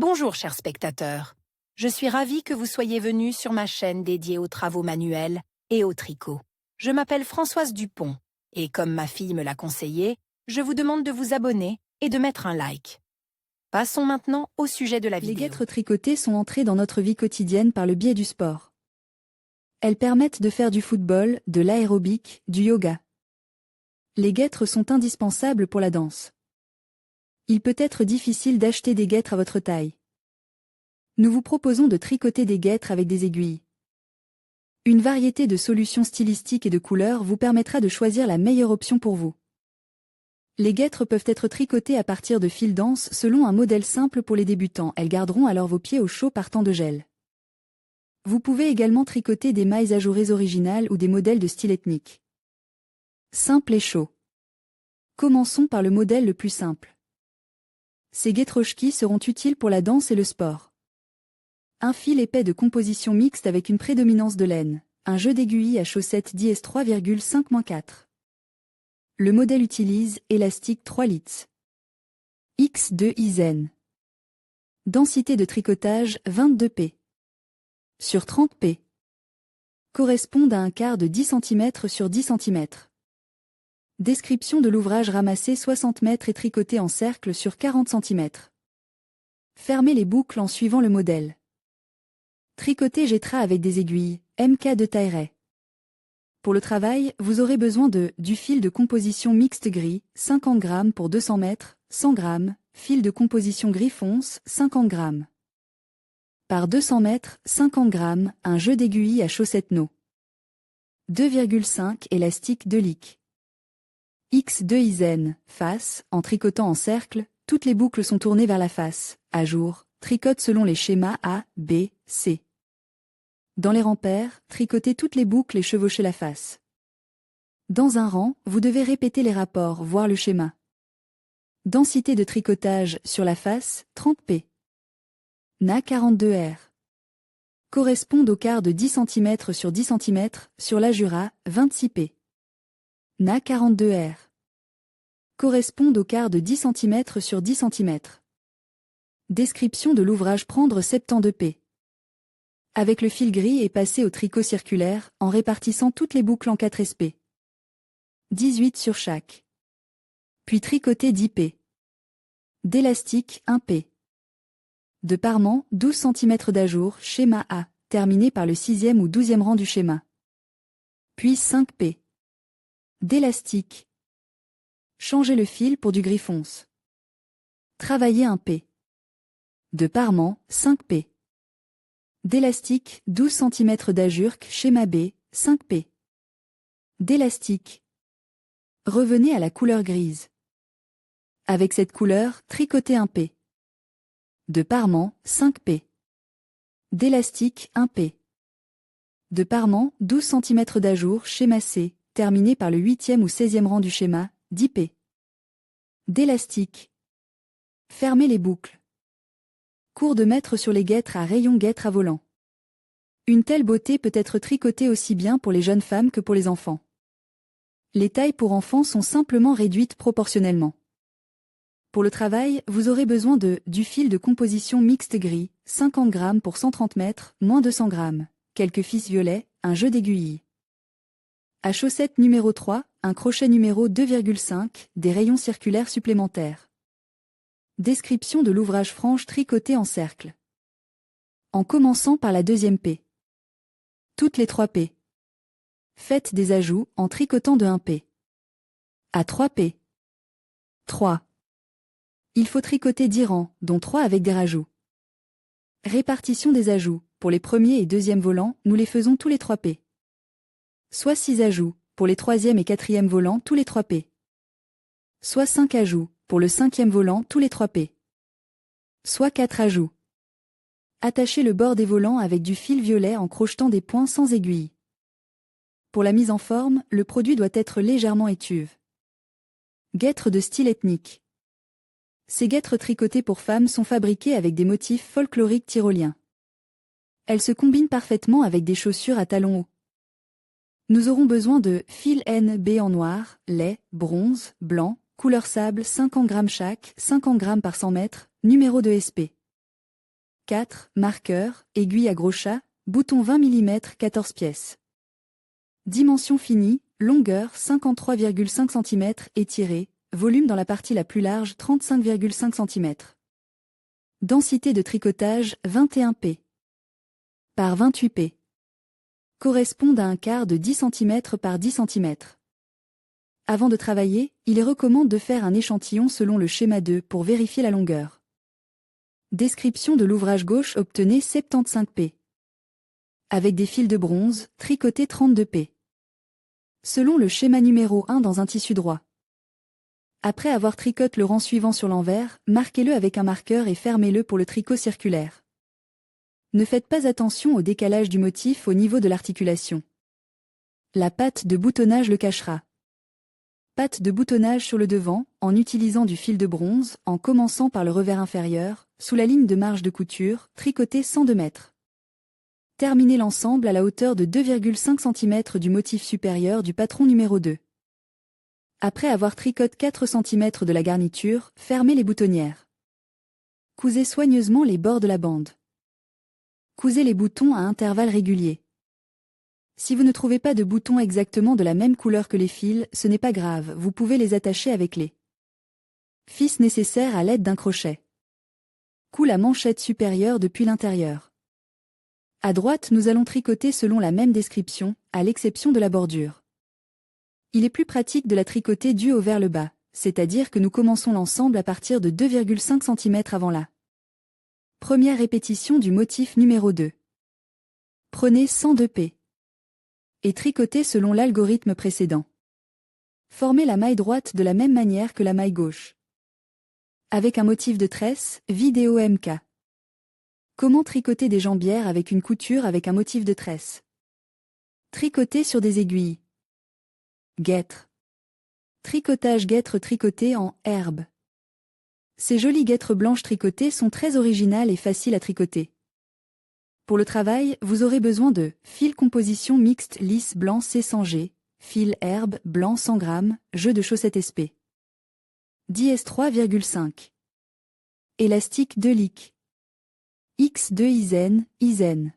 Bonjour chers spectateurs, je suis ravie que vous soyez venus sur ma chaîne dédiée aux travaux manuels et au tricot. Je m'appelle Françoise Dupont et comme ma fille me l'a conseillé, je vous demande de vous abonner et de mettre un like. Passons maintenant au sujet de la Les vidéo. guêtres tricotées sont entrées dans notre vie quotidienne par le biais du sport. Elles permettent de faire du football, de l'aérobic, du yoga. Les guêtres sont indispensables pour la danse. Il peut être difficile d'acheter des guêtres à votre taille. Nous vous proposons de tricoter des guêtres avec des aiguilles. Une variété de solutions stylistiques et de couleurs vous permettra de choisir la meilleure option pour vous. Les guêtres peuvent être tricotées à partir de fils denses selon un modèle simple pour les débutants. Elles garderont alors vos pieds au chaud par temps de gel. Vous pouvez également tricoter des mailles ajourées originales ou des modèles de style ethnique. Simple et chaud. Commençons par le modèle le plus simple. Ces guêtrochki seront utiles pour la danse et le sport. Un fil épais de composition mixte avec une prédominance de laine. Un jeu d'aiguilles à chaussettes d'IS 3,5-4. Le modèle utilise élastique 3 litres. X2 Izen. Densité de tricotage 22 p. Sur 30 p. Correspondent à un quart de 10 cm sur 10 cm. Description de l'ouvrage ramassé 60 mètres et tricoté en cercle sur 40 cm. Fermez les boucles en suivant le modèle. Tricoter Gétra avec des aiguilles, MK de taillerait. Pour le travail, vous aurez besoin du fil de composition mixte gris, 50 g pour 200 mètres, 100 g, fil de composition gris fonce, 50 g. Par 200 mètres, 50 g, un jeu d'aiguilles à chaussettes no. 2,5 élastique de lick. X2 Izen, face, en tricotant en cercle, toutes les boucles sont tournées vers la face, à jour, tricote selon les schémas A, B, C. Dans les rangs pairs, tricotez toutes les boucles et chevauchez la face. Dans un rang, vous devez répéter les rapports, voir le schéma. Densité de tricotage sur la face, 30 p. Na 42 R. Correspondent au quart de 10 cm sur 10 cm, sur la Jura, 26 p. Na 42 R. Correspondent au quart de 10 cm sur 10 cm. Description de l'ouvrage prendre 72 p. Avec le fil gris et passer au tricot circulaire, en répartissant toutes les boucles en 4 SP. 18 sur chaque. Puis tricoter 10 p. D'élastique 1 p. De parement 12 cm d'ajour, schéma A, terminé par le 6e ou 12e rang du schéma. Puis 5 p. D'élastique. Changez le fil pour du gris fonce. Travailler 1 p. De parement 5 p. D'élastique, 12 cm d'ajurque, schéma B, 5 p. D'élastique. Revenez à la couleur grise. Avec cette couleur, tricotez 1 p. De parement, 5 p. D'élastique, 1 p. De parement, 12 cm d'ajour, schéma C, terminé par le 8e ou 16e rang du schéma, 10 p. D'élastique. Fermez les boucles. Cours de maître sur les guêtres à rayon guêtres à volant. Une telle beauté peut être tricotée aussi bien pour les jeunes femmes que pour les enfants. Les tailles pour enfants sont simplement réduites proportionnellement. Pour le travail, vous aurez besoin du fil de composition mixte gris, 50 g pour 130 mètres, moins 200 g, quelques fils violets, un jeu d'aiguilles. À chaussette numéro 3, un crochet numéro 2,5, des rayons circulaires supplémentaires. Description de l'ouvrage franche tricoté en cercle. En commençant par la deuxième P. Toutes les 3 P. Faites des ajouts en tricotant de 1 P. À 3 P. 3. Il faut tricoter 10 rangs, dont 3 avec des rajouts. Répartition des ajouts. Pour les premiers et deuxièmes volants, nous les faisons tous les 3 P. Soit 6 ajouts, pour les troisième et quatrième volants tous les 3 P. Soit 5 ajouts, pour le 5e volant tous les 3 P. Soit 4 ajouts. Attachez le bord des volants avec du fil violet en crochetant des points sans aiguille. Pour la mise en forme, le produit doit être légèrement étuve. Guêtres de style ethnique. Ces guêtres tricotées pour femmes sont fabriquées avec des motifs folkloriques tyroliens. Elles se combinent parfaitement avec des chaussures à talons hauts. Nous aurons besoin de fil NB en noir, lait, bronze, blanc, couleur sable 50 g chaque, 50 g par 100 mètres, numéro de SP. 4, marqueur, aiguille à gros chat, bouton 20 mm 14 pièces. Dimension finie, longueur 53,5 cm étirée, volume dans la partie la plus large 35,5 cm. Densité de tricotage 21 p par 28 p. Correspondent à un quart de 10 cm par 10 cm. Avant de travailler, il est recommandé de faire un échantillon selon le schéma 2 pour vérifier la longueur. Description de l'ouvrage gauche, obtenez 75 p. Avec des fils de bronze, tricoté 32 p. Selon le schéma numéro 1 dans un tissu droit. Après avoir tricoté le rang suivant sur l'envers, marquez-le avec un marqueur et fermez-le pour le tricot circulaire. Ne faites pas attention au décalage du motif au niveau de l'articulation. La patte de boutonnage le cachera. Patte de boutonnage sur le devant, en utilisant du fil de bronze, en commençant par le revers inférieur, sous la ligne de marge de couture, tricotez 102 mètres. Terminez l'ensemble à la hauteur de 2,5 cm du motif supérieur du patron numéro 2. Après avoir tricoté 4 cm de la garniture, fermez les boutonnières. Cousez soigneusement les bords de la bande. Cousez les boutons à intervalles réguliers. Si vous ne trouvez pas de boutons exactement de la même couleur que les fils, ce n'est pas grave, vous pouvez les attacher avec les fils nécessaires à l'aide d'un crochet. Coud la manchette supérieure depuis l'intérieur. À droite, nous allons tricoter selon la même description, à l'exception de la bordure. Il est plus pratique de la tricoter du haut vers le bas, c'est-à-dire que nous commençons l'ensemble à partir de 2,5 cm avant la première répétition du motif numéro 2. Prenez 102 p. Et tricotez selon l'algorithme précédent. Formez la maille droite de la même manière que la maille gauche. Avec un motif de tresse, vidéo MK. Comment tricoter des jambières avec une couture avec un motif de tresse? Tricoter sur des aiguilles. Guêtre. Tricotage guêtre tricoté en herbe. Ces jolies guêtres blanches tricotées sont très originales et faciles à tricoter. Pour le travail, vous aurez besoin de fil composition mixte lisse blanc C100G, fil herbe blanc 100 g, jeu de chaussettes SP. 10S 3,5. Élastique 2 lick. X2 Izen.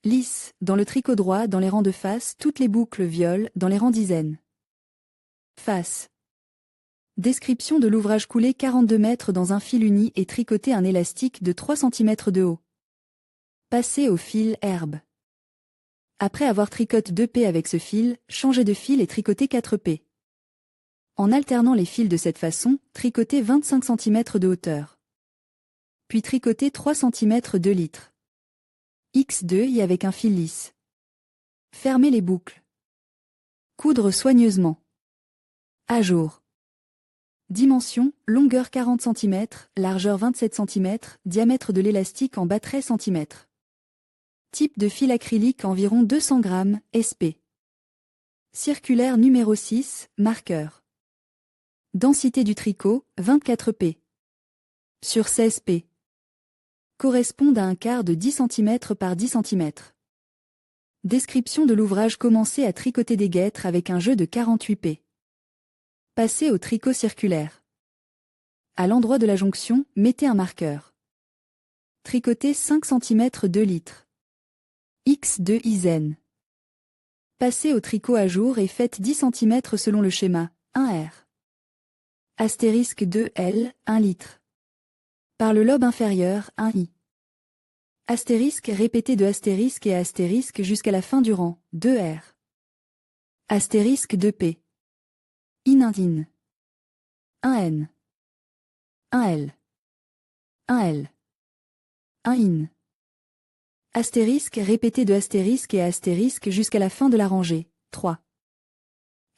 Lisse, dans le tricot droit dans les rangs de face, toutes les boucles viol dans les rangs d'Izen. Face. Description de l'ouvrage: coulé 42 mètres dans un fil uni et tricoter un élastique de 3 cm de haut. Passez au fil herbe. Après avoir tricoté 2 p avec ce fil, changez de fil et tricotez 4 p. En alternant les fils de cette façon, tricotez 25 cm de hauteur. Puis tricotez 3 cm 2 litres. X2 y avec un fil lisse. Fermez les boucles. Coudre soigneusement. À jour. Dimension, longueur 40 cm, largeur 27 cm, diamètre de l'élastique en bas 13 cm. Type de fil acrylique environ 200 g, SP. Circulaire numéro 6, marqueur. Densité du tricot, 24 p. Sur 16 p. Correspondent à un quart de 10 cm par 10 cm. Description de l'ouvrage: commencez à tricoter des guêtres avec un jeu de 48 p. Passez au tricot circulaire. À l'endroit de la jonction, mettez un marqueur. Tricotez 5 cm 2 litres. X2 Izen. Passez au tricot à jour et faites 10 cm selon le schéma 1R. Astérisque 2L, 1 litre. Par le lobe inférieur, 1 I. Astérisque répété de astérisque et astérisque jusqu'à la fin du rang, 2R. Astérisque 2P. In. 1N. 1L. 1L. 1 in. Astérisque répété de astérisque et astérisque jusqu'à la fin de la rangée, 3.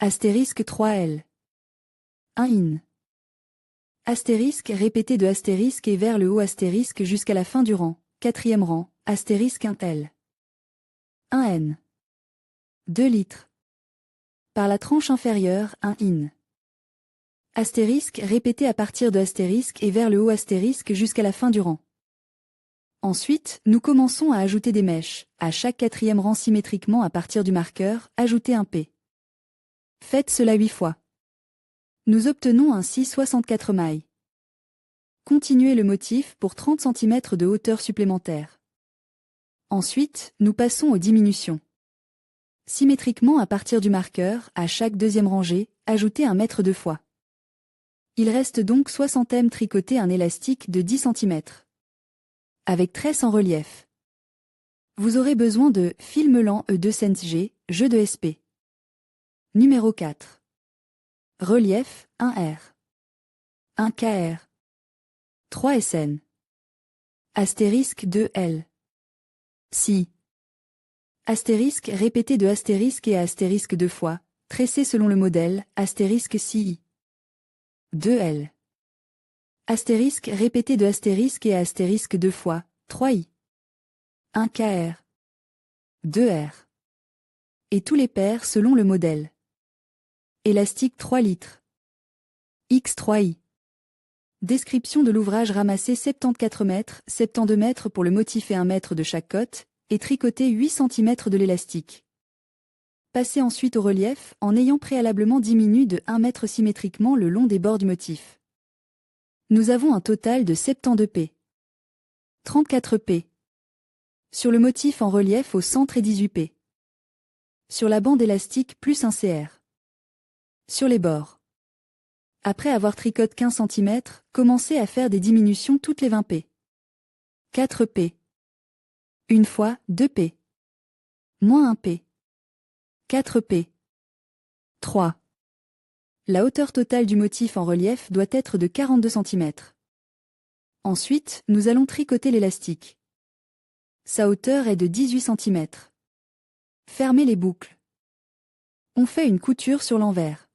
Astérisque 3L. 1 in. Astérisque répété de astérisque et vers le haut astérisque jusqu'à la fin du rang, 4e rang, astérisque 1L. 1N. 2 litres. Par la tranche inférieure, 1 in. Astérisque répété à partir de astérisque et vers le haut astérisque jusqu'à la fin du rang. Ensuite, nous commençons à ajouter des mèches, à chaque 4e rang symétriquement à partir du marqueur, ajoutez un P. Faites cela 8 fois. Nous obtenons ainsi 64 mailles. continuez le motif pour 30 cm de hauteur supplémentaire. Ensuite, nous passons aux diminutions. Symétriquement à partir du marqueur, à chaque deuxième rangée, ajoutez 1 mètre de fois. Il reste donc 60 m tricoter un élastique de 10 cm. Avec tresse en relief. Vous aurez besoin de film lent E2 cg, jeu de SP. Numéro 4. Relief, 1R. 1 KR. 3 SN. Astérisque 2L. Si. Astérisque répété de astérisque et à astérisque 2 fois, tressé selon le modèle, astérisque CI. 2L. Astérisque répété de astérisque et à astérisque 2 fois, 3I. 1 KR. 2R. Et tous les paires selon le modèle. Élastique 3 litres. X3I. Description de l'ouvrage: ramasser 74 mètres, 72 mètres pour le motif et 1 mètre de chaque côte, et tricoter 8 cm de l'élastique. Passez ensuite au relief en ayant préalablement diminué de 1 mètre symétriquement le long des bords du motif. Nous avons un total de 72 p. 34 p. Sur le motif en relief au centre et 18 p. Sur la bande élastique plus 1 cr. Sur les bords. Après avoir tricoté 15 cm, commencez à faire des diminutions toutes les 20 p. 4 p. Une fois, 2 p. Moins 1 p. 4 p. 3. La hauteur totale du motif en relief doit être de 42 cm. Ensuite, nous allons tricoter l'élastique. Sa hauteur est de 18 cm. Fermez les boucles. On fait une couture sur l'envers.